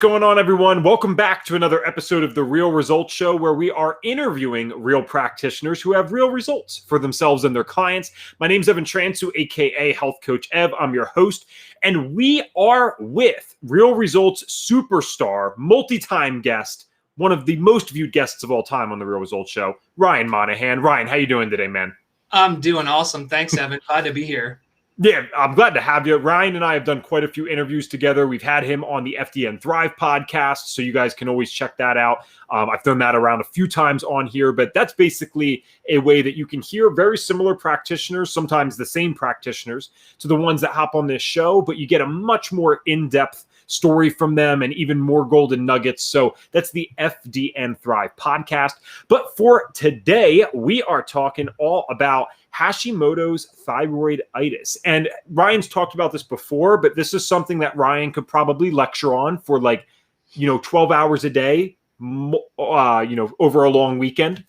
Going on, everyone? Welcome back to another episode of the Real Results Show, where we are interviewing real practitioners who have real results for themselves and their clients. My name is Evan Transue, aka Health Coach Ev. I'm your host, and we are with Real Results superstar, multi-time guest, one of the most viewed guests of all time on the Real Results Show, Ryan Monahan. Ryan, how you doing today, man? I'm doing awesome. Thanks, Evan. Glad to be here. Yeah, I'm glad to have you. Ryan and I have done quite a few interviews together. We've had him on the FDN Thrive Podcast, so you guys can always check that out. I've thrown that around a few times on here, but that's basically a way that you can hear very similar practitioners, sometimes the same practitioners, to the ones that hop on this show, but you get a much more in-depth story from them and even more golden nuggets. So that's the FDN Thrive Podcast. But for today, we are talking all about Hashimoto's thyroiditis. And Ryan's talked about this before, but this is something that Ryan could probably lecture on for 12 hours a day, over a long weekend,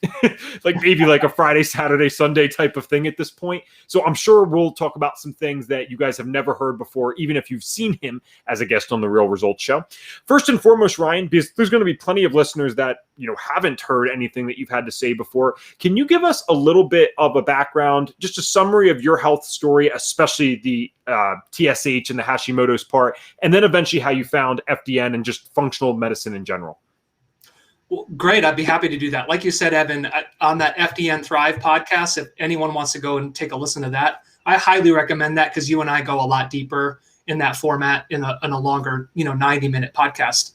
maybe like a Friday, Saturday, Sunday type of thing at this point. So I'm sure we'll talk about some things that you guys have never heard before, even if you've seen him as a guest on the Real Results Show. First and foremost, Ryan, because there's going to be plenty of listeners that haven't heard anything that you've had to say before. Can you give us a little bit of a background, just a summary of your health story, especially the TSH and the Hashimoto's part, and then eventually how you found FDN and just functional medicine in general? Well, great. I'd be happy to do that. Like you said, Evan, on that FDN Thrive podcast, if anyone wants to go and take a listen to that, I highly recommend that because you and I go a lot deeper in that format in a longer, 90-minute podcast.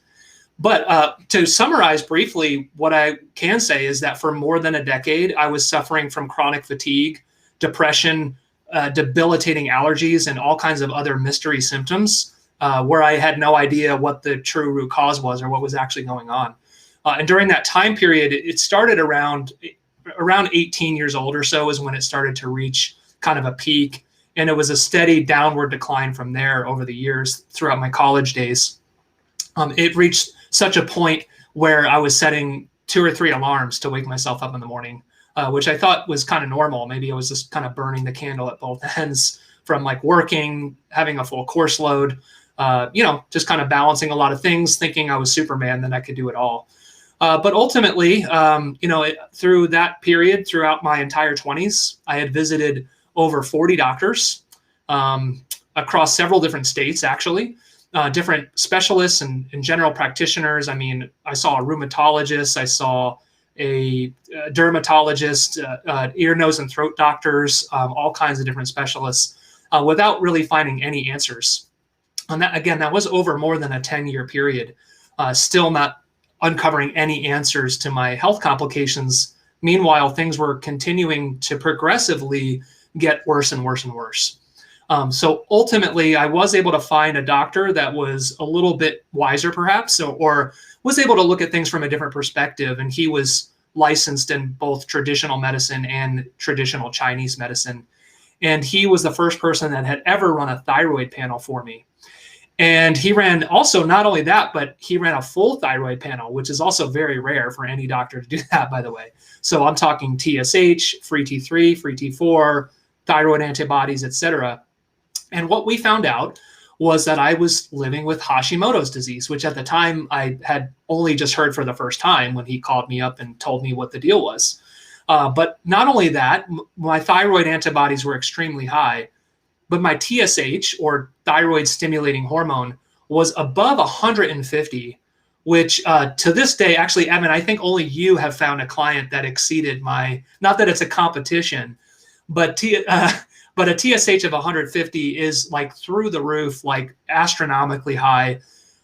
But to summarize briefly, what I can say is that for more than a decade, I was suffering from chronic fatigue, depression, debilitating allergies, and all kinds of other mystery symptoms where I had no idea what the true root cause was or what was actually going on. And during that time period, it started around 18 years old or so is when it started to reach kind of a peak. And it was a steady downward decline from there over the years throughout my college days. It reached such a point where I was setting 2 or 3 alarms to wake myself up in the morning, which I thought was kind of normal. Maybe I was just kind of burning the candle at both ends from working, having a full course load, just kind of balancing a lot of things, thinking I was Superman, that I could do it all. But ultimately, through that period, throughout my entire 20s, I had visited over 40 doctors across several different states, actually, different specialists and general practitioners. I mean, I saw a rheumatologist, I saw a dermatologist, ear, nose, and throat doctors, all kinds of different specialists, without really finding any answers. And that was over more than a 10-year period, still not uncovering any answers to my health complications. Meanwhile, things were continuing to progressively get worse and worse and worse. So ultimately, I was able to find a doctor that was a little bit wiser, perhaps, or was able to look at things from a different perspective. And he was licensed in both traditional medicine and traditional Chinese medicine. And he was the first person that had ever run a thyroid panel for me. And he ran also, not only that, but he ran a full thyroid panel, which is also very rare for any doctor to do that, by the way. So I'm talking TSH, free T3, free T4, thyroid antibodies, etc. And what we found out was that I was living with Hashimoto's disease, which at the time I had only just heard for the first time when he called me up and told me what the deal was. But not only that, my thyroid antibodies were extremely high, but my TSH, or thyroid stimulating hormone, was above 150, which to this day, actually, Evan, I think only you have found a client that exceeded my, not that it's a competition, but a TSH of 150 is through the roof, astronomically high.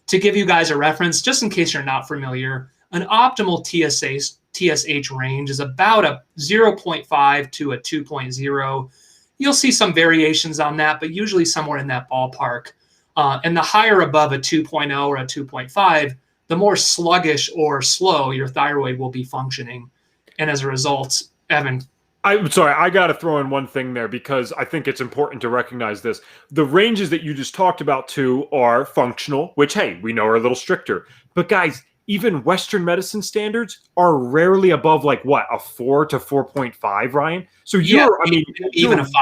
To give you guys a reference, just in case you're not familiar, an optimal TSH range is about a 0.5 to a 2.0. You'll see some variations on that, but usually somewhere in that ballpark. And the higher above a 2.0 or a 2.5, the more sluggish or slow your thyroid will be functioning. And as a result, Evan. I'm sorry, I got to throw in one thing there because I think it's important to recognize this. The ranges that you just talked about too are functional, which, hey, we know are a little stricter. But guys, even Western medicine standards are rarely above a 4 to 4.5, Ryan. So even a 5.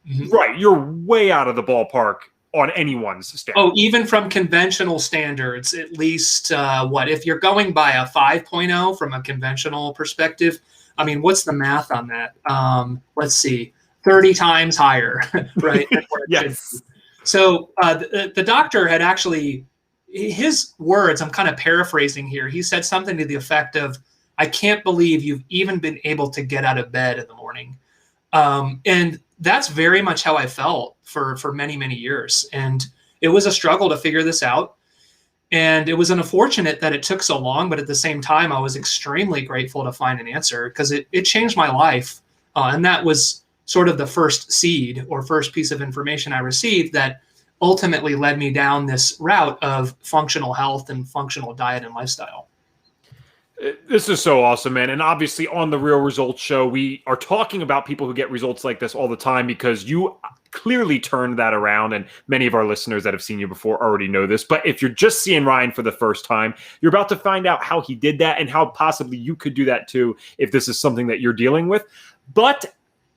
Mm-hmm. Right. You're way out of the ballpark on anyone's standard. Oh, even from conventional standards, at least if you're going by a 5.0 from a conventional perspective, I mean, what's the math on that? Let's see, 30 times higher, right? Yes. So the doctor had actually, his words, I'm kind of paraphrasing here. He said something to the effect of, "I can't believe you've even been able to get out of bed in the morning." And that's very much how I felt for many, many years. And it was a struggle to figure this out. And it was unfortunate that it took so long, but at the same time, I was extremely grateful to find an answer because it changed my life. And that was sort of the first seed or first piece of information I received that ultimately led me down this route of functional health and functional diet and lifestyle. This is so awesome, man. And obviously on the Real Results Show, we are talking about people who get results like this all the time because you clearly turned that around. And many of our listeners that have seen you before already know this. But if you're just seeing Ryan for the first time, you're about to find out how he did that and how possibly you could do that too if this is something that you're dealing with. But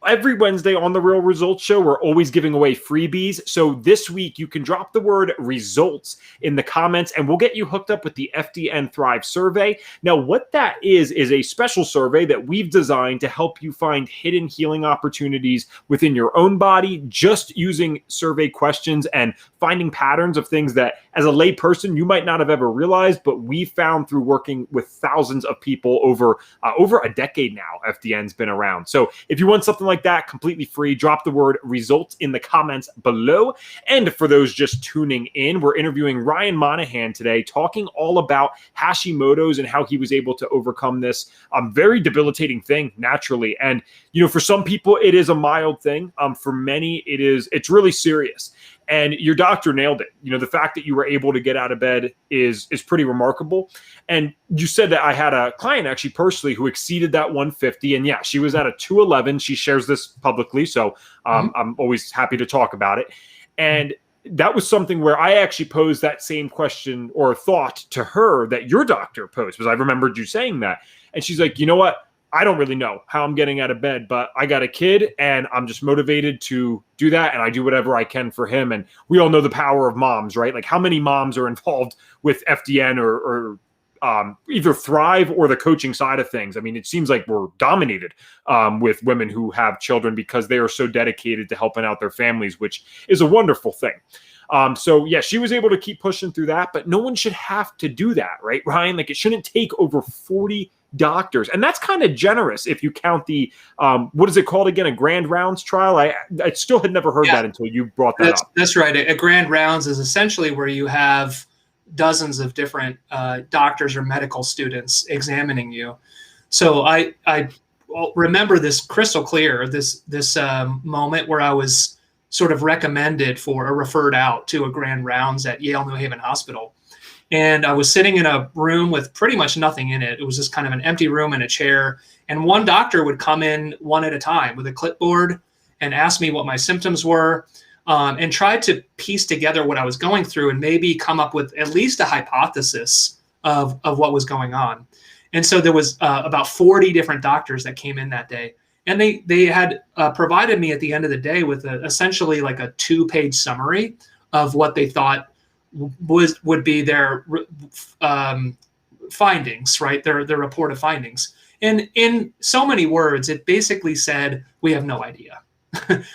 every Wednesday on the Real Results Show, we're always giving away freebies. So this week, you can drop the word results in the comments and we'll get you hooked up with the FDN Thrive survey. Now, what that is a special survey that we've designed to help you find hidden healing opportunities within your own body, just using survey questions and finding patterns of things that as a lay person, you might not have ever realized, but we found through working with thousands of people over a decade now, FDN's been around. So if you want something like that, completely free, drop the word results in the comments below. And for those just tuning in, we're interviewing Ryan Monahan today, talking all about Hashimoto's and how he was able to overcome this very debilitating thing naturally. And, for some people, it is a mild thing. For many, it's really serious. And your doctor nailed it. The fact that you were able to get out of bed is pretty remarkable. And you said that I had a client actually personally who exceeded that 150. And yeah, she was at a 211. She shares this publicly. So I'm always happy to talk about it. And that was something where I actually posed that same question or thought to her that your doctor posed, because I remembered you saying that. And she's like, you know what? I don't really know how I'm getting out of bed, but I got a kid and I'm just motivated to do that. And I do whatever I can for him. And we all know the power of moms, right? Like how many moms are involved with FDN or either Thrive or the coaching side of things. I mean, it seems like we're dominated with women who have children because they are so dedicated to helping out their families, which is a wonderful thing. So yeah, she was able to keep pushing through that, but no one should have to do that, right, Ryan? Like it shouldn't take over 40 doctors. And that's kind of generous if you count the, what is it called again? A grand rounds trial? I still had never heard that until you brought that up. That's right. A grand rounds is essentially where you have dozens of different doctors or medical students examining you. So I remember this crystal clear, this moment where I was sort of recommended for or referred out to a grand rounds at Yale New Haven Hospital. And I was sitting in a room with pretty much nothing in it. It was just kind of an empty room and a chair. And one doctor would come in one at a time with a clipboard and ask me what my symptoms were and try to piece together what I was going through and maybe come up with at least a hypothesis of what was going on. And so there was about 40 different doctors that came in that day. And they had provided me at the end of the day with essentially like a 2-page summary of what they thought would be their findings, right? Their report of findings. And in so many words, it basically said, we have no idea.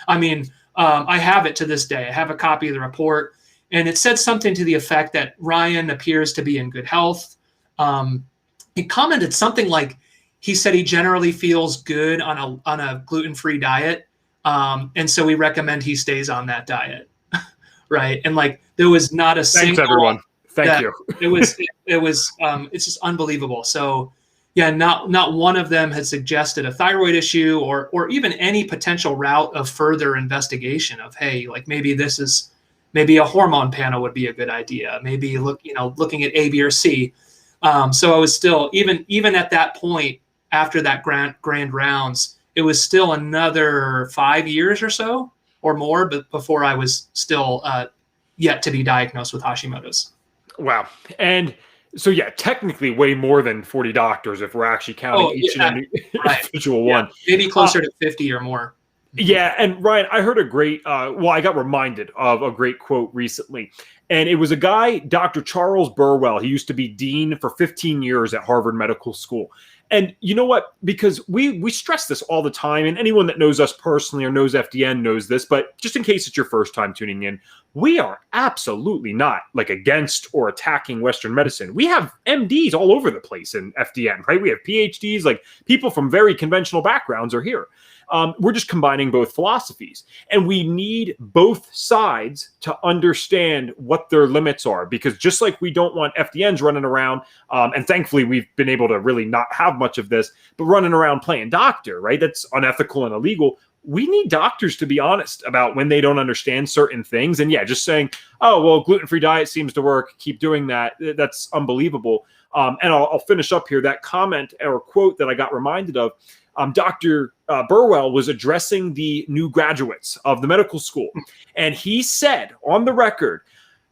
I mean, I have it to this day. I have a copy of the report, and it said something to the effect that Ryan appears to be in good health. He commented something like, he said he generally feels good on a gluten-free diet. And so we recommend he stays on that diet. Right. And like, there was not a single. Thanks, everyone. Thank you. It's just unbelievable. So yeah, not one of them had suggested a thyroid issue or even any potential route of further investigation of, hey, like maybe a hormone panel would be a good idea. Maybe looking at A, B, or C. So I was still, even at that point, after that grand rounds, it was still another 5 years or so or more, but before I was still yet to be diagnosed with Hashimoto's. Wow. And so, yeah, technically way more than 40 doctors if we're actually counting each and every individual one. Maybe closer to 50 or more. Yeah, and Ryan, I heard a great, I got reminded of a great quote recently, and it was a guy, Dr. Charles Burwell. He used to be dean for 15 years at Harvard Medical School. And you know what? Because we stress this all the time, and anyone that knows us personally or knows FDN knows this, but just in case it's your first time tuning in, we are absolutely not like against or attacking Western medicine. We have MDs all over the place in FDN, right? We have PhDs, like people from very conventional backgrounds are here. We're just combining both philosophies, and we need both sides to understand what their limits are, because just like we don't want FDNs running around, and thankfully we've been able to really not have much of this, but running around playing doctor, right? That's unethical and illegal. We need doctors to be honest about when they don't understand certain things. And yeah, just saying, oh, well, gluten-free diet seems to work, keep doing that. That's unbelievable. And I'll finish up here. That comment or quote that I got reminded of, Dr. Burwell was addressing the new graduates of the medical school. And he said on the record,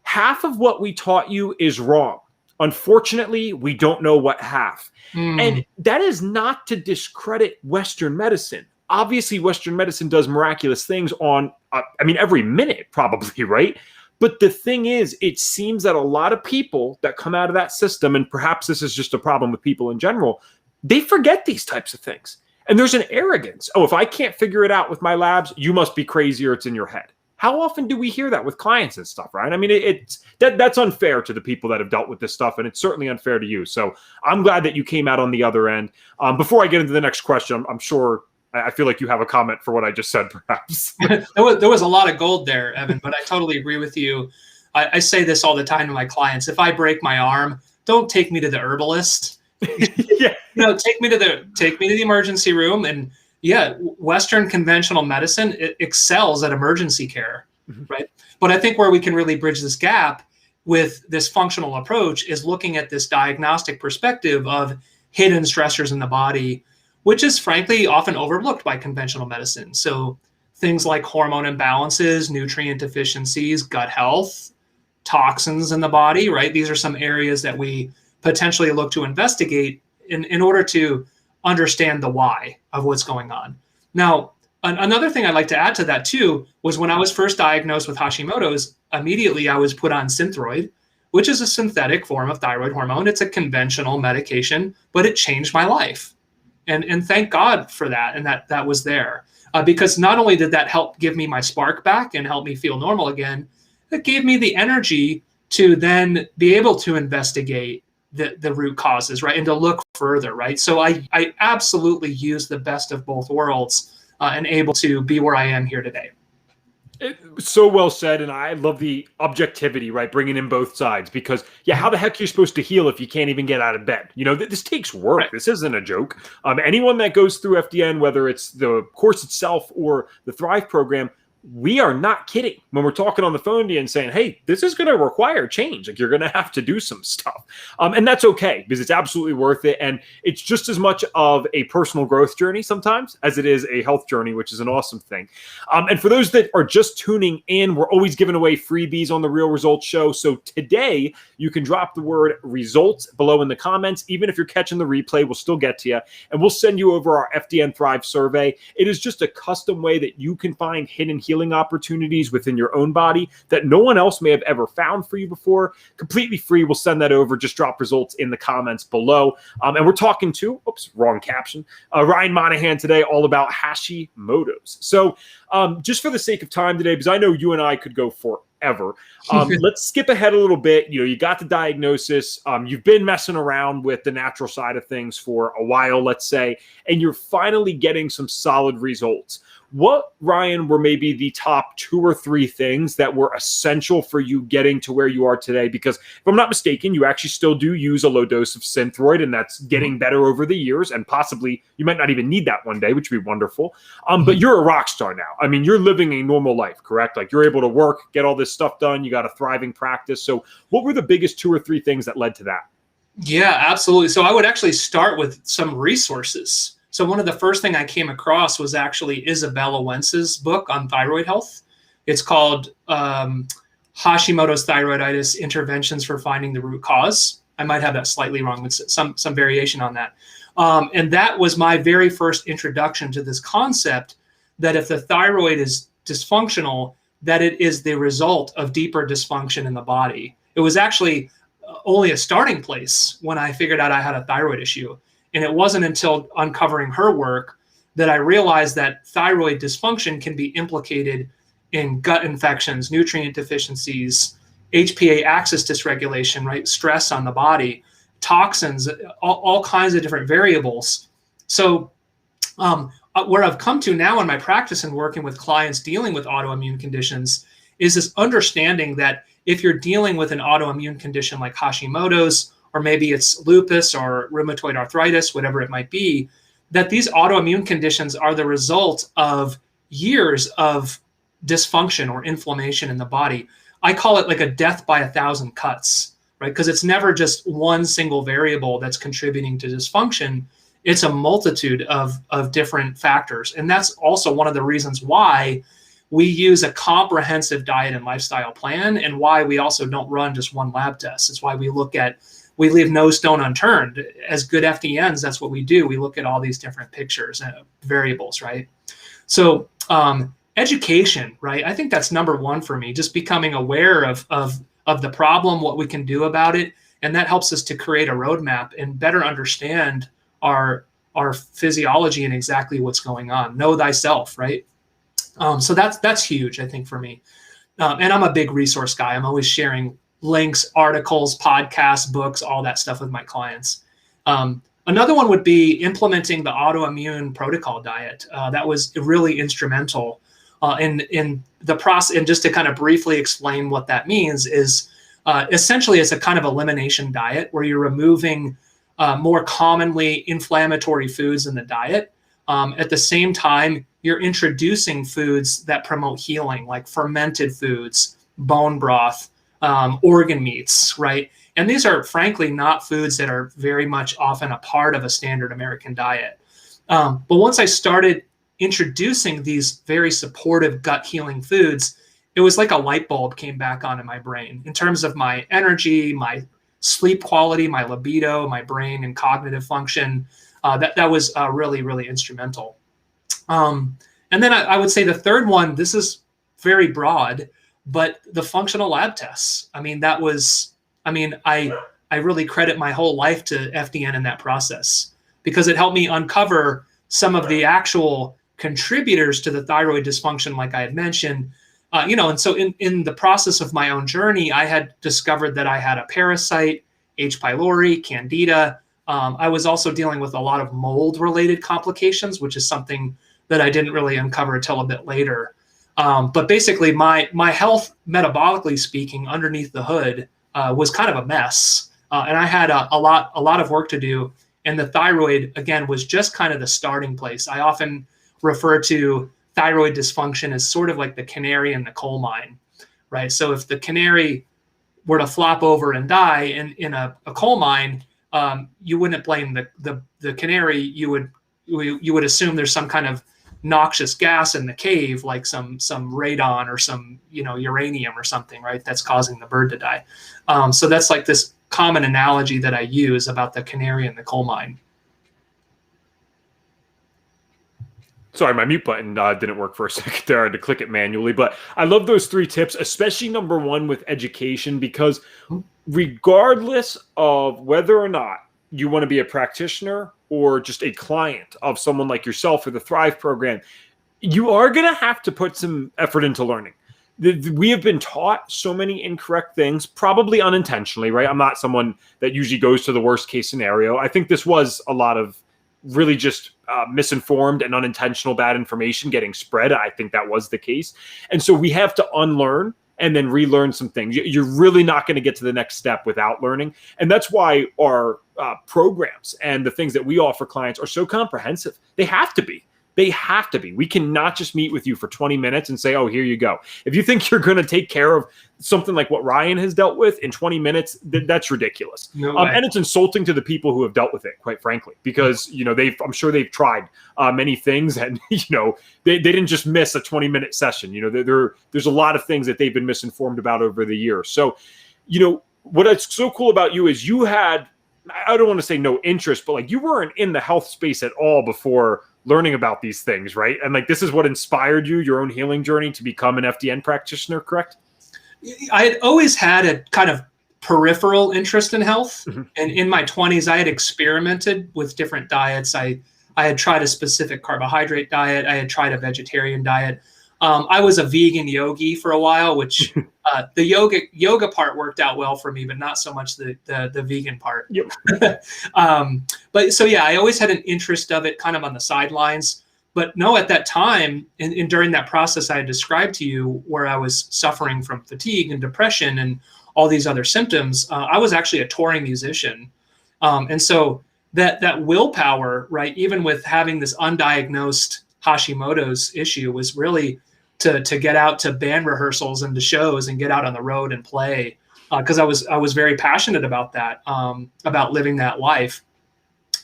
half of what we taught you is wrong. Unfortunately, we don't know what half. And that is not to discredit Western medicine. Obviously, Western medicine does miraculous things on, every minute probably, right? But the thing is, it seems that a lot of people that come out of that system, and perhaps this is just a problem with people in general, they forget these types of things. And there's an arrogance. Oh, if I can't figure it out with my labs, you must be crazy or it's in your head. How often do we hear that with clients and stuff, right? I mean, that's unfair to the people that have dealt with this stuff, and it's certainly unfair to you. So I'm glad that you came out on the other end. Before I get into the next question, I'm sure I feel like you have a comment for what I just said, perhaps. There was a lot of gold there, Evan, but I totally agree with you. I say this all the time to my clients. If I break my arm, don't take me to the herbalist. Yeah. Take me to the emergency room. And yeah, Western conventional medicine, it excels at emergency care, right? But I think where we can really bridge this gap with this functional approach is looking at this diagnostic perspective of hidden stressors in the body, which is frankly often overlooked by conventional medicine. So things like hormone imbalances, nutrient deficiencies, gut health, toxins in the body, right? These are some areas that we potentially look to investigate in order to understand the why of what's going on. Now, another thing I'd like to add to that too was when I was first diagnosed with Hashimoto's, immediately I was put on Synthroid, which is a synthetic form of thyroid hormone. It's a conventional medication, but it changed my life. And thank God for that. And that was there because not only did that help give me my spark back and help me feel normal again, it gave me the energy to then be able to investigate the root causes, right? And to look further, right? So I absolutely use the best of both worlds and able to be where I am here today. So well said. And I love the objectivity, right? Bringing in both sides, because how the heck are you supposed to heal if you can't even get out of bed? This takes work. Right. This isn't a joke. Anyone that goes through FDN, whether it's the course itself or the Thrive program, we are not kidding when we're talking on the phone to you and saying, hey, this is going to require change. Like, you're going to have to do some stuff. And that's okay, because it's absolutely worth it. And it's just as much of a personal growth journey sometimes as it is a health journey, which is an awesome thing. And for those that are just tuning in, we're always giving away freebies on the Real Results Show. So today you can drop the word results below in the comments. Even if you're catching the replay, we'll still get to you. And we'll send you over our FDN Thrive survey. It is just a custom way that you can find hidden healing opportunities within your own body that no one else may have ever found for you before. Completely free. We'll send that over. Just drop results in the comments below. And we're talking to, wrong caption, Ryan Monahan today, all about Hashimoto's. So just for the sake of time today, because I know you and I could go forever, let's skip ahead a little bit. You got the diagnosis. You've been messing around with the natural side of things for a while, let's say, and you're finally getting some solid results. What, Ryan, were maybe the top 2 or 3 things that were essential for you getting to where you are today? Because if I'm not mistaken, you actually still do use a low dose of Synthroid, and that's getting better over the years. And possibly you might not even need that one day, which would be wonderful. But you're a rock star now. I mean, you're living a normal life, correct? Like, you're able to work, get all this stuff done. You got a thriving practice. So what were the biggest 2 or 3 things that led to that? Yeah, absolutely. So I would actually start with some resources. So one of the first thing I came across was actually Isabella Wentz's book on thyroid health. It's called Hashimoto's Thyroiditis, Interventions for Finding the Root Cause. I might have that slightly wrong, but some variation on that. And that was my very first introduction to this concept that if the thyroid is dysfunctional, that it is the result of deeper dysfunction in the body. It was actually only a starting place when I figured out I had a thyroid issue. And it wasn't until uncovering her work that I realized that thyroid dysfunction can be implicated in gut infections, nutrient deficiencies, HPA axis dysregulation, right? Stress on the body, toxins, all kinds of different variables. So where I've come to now in my practice and working with clients dealing with autoimmune conditions is this understanding that if you're dealing with an autoimmune condition like Hashimoto's, or maybe it's lupus or rheumatoid arthritis, whatever it might be, that these autoimmune conditions are the result of years of dysfunction or inflammation in the body. I call it like a death by 1,000 cuts, right? Because it's never just one single variable that's contributing to dysfunction. It's a multitude of different factors. And that's also one of the reasons why we use a comprehensive diet and lifestyle plan, and why we also don't run just one lab test. It's why we leave no stone unturned. As good FDNs, that's what we do. We look at all these different pictures and variables, right? So education, right? I think that's number one for me, just becoming aware of the problem, what we can do about it. And that helps us to create a roadmap and better understand our physiology and exactly what's going on. Know thyself, right? So that's huge, I think, for me. And I'm a big resource guy. I'm always sharing links, articles, podcasts, books, all that stuff with my clients. Another one would be implementing the autoimmune protocol diet. That was really instrumental in the process. And just to kind of briefly explain what that means is essentially it's a kind of elimination diet where you're removing more commonly inflammatory foods in the diet. At the same time, you're introducing foods that promote healing, like fermented foods, bone broth, organ meats, right? And these are frankly not foods that are very much often a part of a standard American diet. But once I started introducing these very supportive gut healing foods, it was like a light bulb came back on in my brain in terms of my energy, my sleep quality, my libido, my brain and cognitive function. That was really, really instrumental. And then I would say the third one, this is very broad, but the functional lab tests. I mean, I really credit my whole life to FDN in that process, because it helped me uncover some of the actual contributors to the thyroid dysfunction, like I had mentioned. And so in the process of my own journey, I had discovered that I had a parasite, H. pylori, candida. I was also dealing with a lot of mold-related complications, which is something that I didn't really uncover until a bit later. But basically, my health, metabolically speaking, underneath the hood, was kind of a mess, and I had a lot of work to do. And the thyroid, again, was just kind of the starting place. I often refer to thyroid dysfunction as sort of like the canary in the coal mine, right? So if the canary were to flop over and die in a coal mine, you wouldn't blame the canary. You would assume there's some kind of noxious gas in the cave, like some radon or some uranium or something, right? That's causing the bird to die. So that's like this common analogy that I use about the canary in the coal mine. Sorry, my mute button didn't work for a second there. I had to click it manually. But I love those 3 tips, especially number 1 with education, because regardless of whether or not you want to be a practitioner or just a client of someone like yourself or the Thrive program, you are going to have to put some effort into learning. We have been taught so many incorrect things, probably unintentionally, right? I'm not someone that usually goes to the worst case scenario. I think this was a lot of really just misinformed and unintentional bad information getting spread. I think that was the case. And so we have to unlearn and then relearn some things. You're really not going to get to the next step without learning. And that's why our programs and the things that we offer clients are so comprehensive. They have to be. They have to be. We cannot just meet with you for 20 minutes and say, oh, here you go. If you think you're going to take care of something like what Ryan has dealt with in 20 minutes, that's ridiculous. No way. And it's insulting to the people who have dealt with it, quite frankly, because, I'm sure they've tried many things and, they didn't just miss a 20-minute session. There's a lot of things that they've been misinformed about over the years. So, what's so cool about you is you had I don't want to say no interest, but like you weren't in the health space at all before learning about these things, right? And like this is what inspired you, your own healing journey to become an FDN practitioner, correct? I had always had a kind of peripheral interest in health. Mm-hmm. And in my 20s, I had experimented with different diets. I had tried a specific carbohydrate diet. I had tried a vegetarian diet. I was a vegan yogi for a while, which the yoga part worked out well for me, but not so much the vegan part. Yep. But so, yeah, I always had an interest of it kind of on the sidelines. But no, at that time, and during that process I had described to you, where I was suffering from fatigue and depression and all these other symptoms, I was actually a touring musician. And so that willpower, right, even with having this undiagnosed Hashimoto's issue, was really to get out to band rehearsals and to shows and get out on the road and play, because I was very passionate about that, about living that life.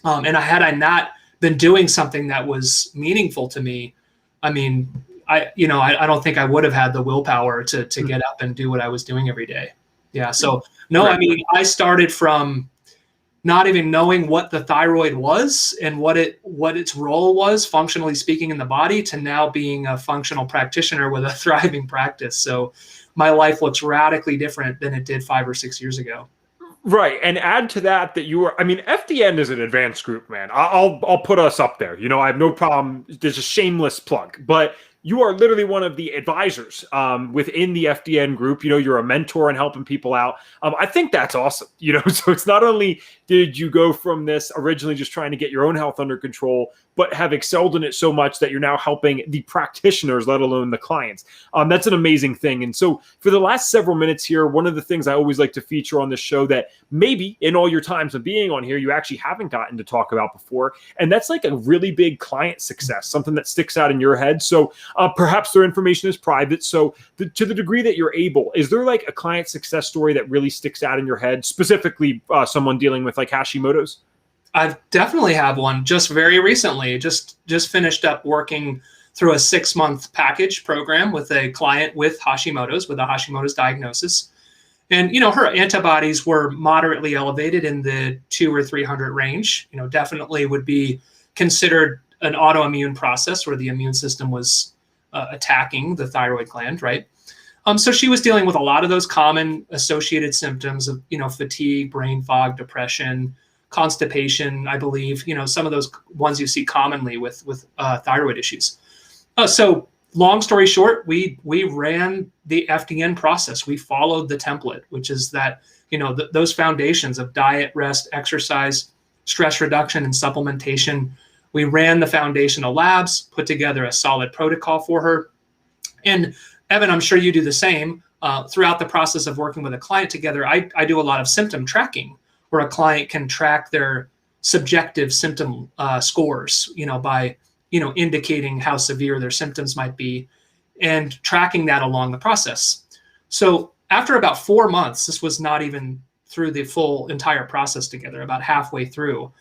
And had I not been doing something that was meaningful to me, I mean, I don't think I would have had the willpower to get up and do what I was doing every day. Yeah. So no, right. I mean, I started from not even knowing what the thyroid was and what its role was, functionally speaking, in the body, to now being a functional practitioner with a thriving practice. So my life looks radically different than it did 5 or 6 years ago. Right. And add to that you are, I mean, FDN is an advanced group, man. I'll put us up there. I have no problem. There's a shameless plug, but you are literally one of the advisors within the FDN group. You're a mentor and helping people out. I think that's awesome. So it's not only did you go from this originally just trying to get your own health under control, but have excelled in it so much that you're now helping the practitioners, let alone the clients. That's an amazing thing. And so for the last several minutes here, one of the things I always like to feature on this show that maybe in all your times of being on here, you actually haven't gotten to talk about before. And that's like a really big client success, something that sticks out in your head. So perhaps their information is private. So to the degree that you're able, is there like a client success story that really sticks out in your head, specifically someone dealing with like Hashimoto's? I definitely have one just very recently. Just finished up working through a 6-month package program with a client with Hashimoto's, with a Hashimoto's diagnosis. And, her antibodies were moderately elevated in the 200 or 300 range, definitely would be considered an autoimmune process where the immune system was attacking the thyroid gland, right? So she was dealing with a lot of those common associated symptoms of, fatigue, brain fog, depression, constipation, I believe, some of those ones you see commonly with thyroid issues. So long story short, we ran the FDN process. We followed the template, which is that, those foundations of diet, rest, exercise, stress reduction, and supplementation. We ran the foundational labs, put together a solid protocol for her. And Evan, I'm sure you do the same. Throughout the process of working with a client together, I do a lot of symptom tracking, where a client can track their subjective symptom scores, by, indicating how severe their symptoms might be and tracking that along the process. So after about 4 months, this was not even through the full entire process together, about halfway through,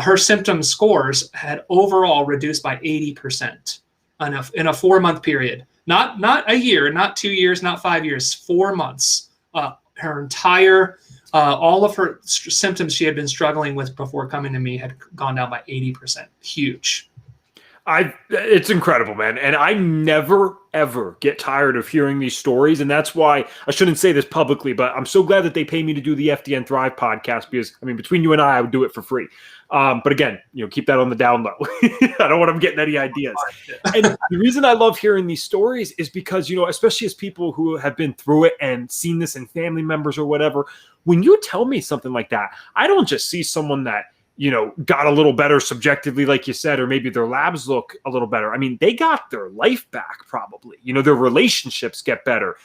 her symptom scores had overall reduced by 80% in a 4-month period. Not a year, not 2 years, not 5 years, 4 months. Her entire all of her symptoms she had been struggling with before coming to me had gone down by 80%. Huge. It's incredible, man. And I never, ever get tired of hearing these stories. And that's why I shouldn't say this publicly, but I'm so glad that they pay me to do the FDN Thrive podcast, because between you and I would do it for free. But again, keep that on the down low. I don't want them getting any ideas. And the reason I love hearing these stories is because, especially as people who have been through it and seen this in family members or whatever, when you tell me something like that, I don't just see someone that, got a little better subjectively, like you said, or maybe their labs look a little better. They got their life back probably. Their relationships get better.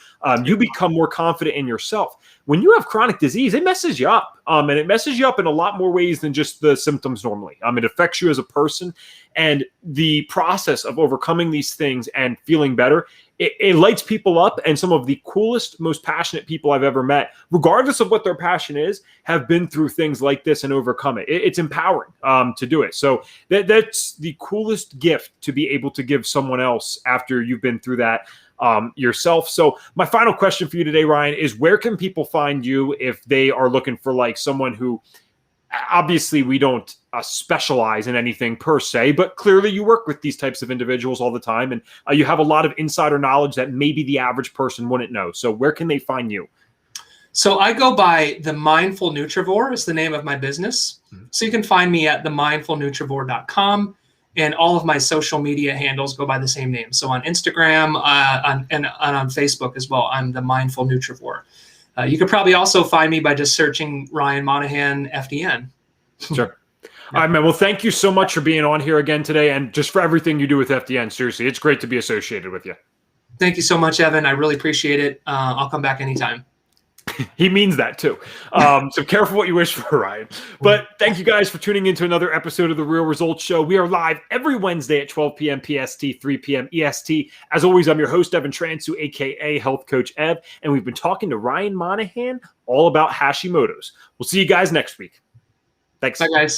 You become more confident in yourself. When you have chronic disease, it messes you up. And it messes you up in a lot more ways than just the symptoms normally. It affects you as a person. And the process of overcoming these things and feeling better, it lights people up. And some of the coolest, most passionate people I've ever met, regardless of what their passion is, have been through things like this and overcome it. It's empowering to do it. So that's the coolest gift to be able to give someone else after you've been through that yourself. So my final question for you today, Ryan, is where can people find you if they are looking for like someone who obviously we don't specialize in anything per se, but clearly you work with these types of individuals all the time, and you have a lot of insider knowledge that maybe the average person wouldn't know. So where can they find you? So I go by The Mindful Nutrivore is the name of my business. So you can find me at themindfulnutrivore.com, and all of my social media handles go by the same name. So on Instagram and on Facebook as well, I'm The Mindful Nutrivore. You could probably also find me by just searching Ryan Monahan FDN. Sure. All right, man. Well, thank you so much for being on here again today, and just for everything you do with FDN. Seriously, it's great to be associated with you. Thank you so much, Evan. I really appreciate it. I'll come back anytime. He means that too. So careful what you wish for, Ryan. But thank you guys for tuning into another episode of The Real Results Show. We are live every Wednesday at 12 p.m. PST, 3 p.m. EST. As always, I'm your host, Evan Transue, a.k.a. Health Coach Ev, and we've been talking to Ryan Monahan all about Hashimoto's. We'll see you guys next week. Thanks. Bye, guys.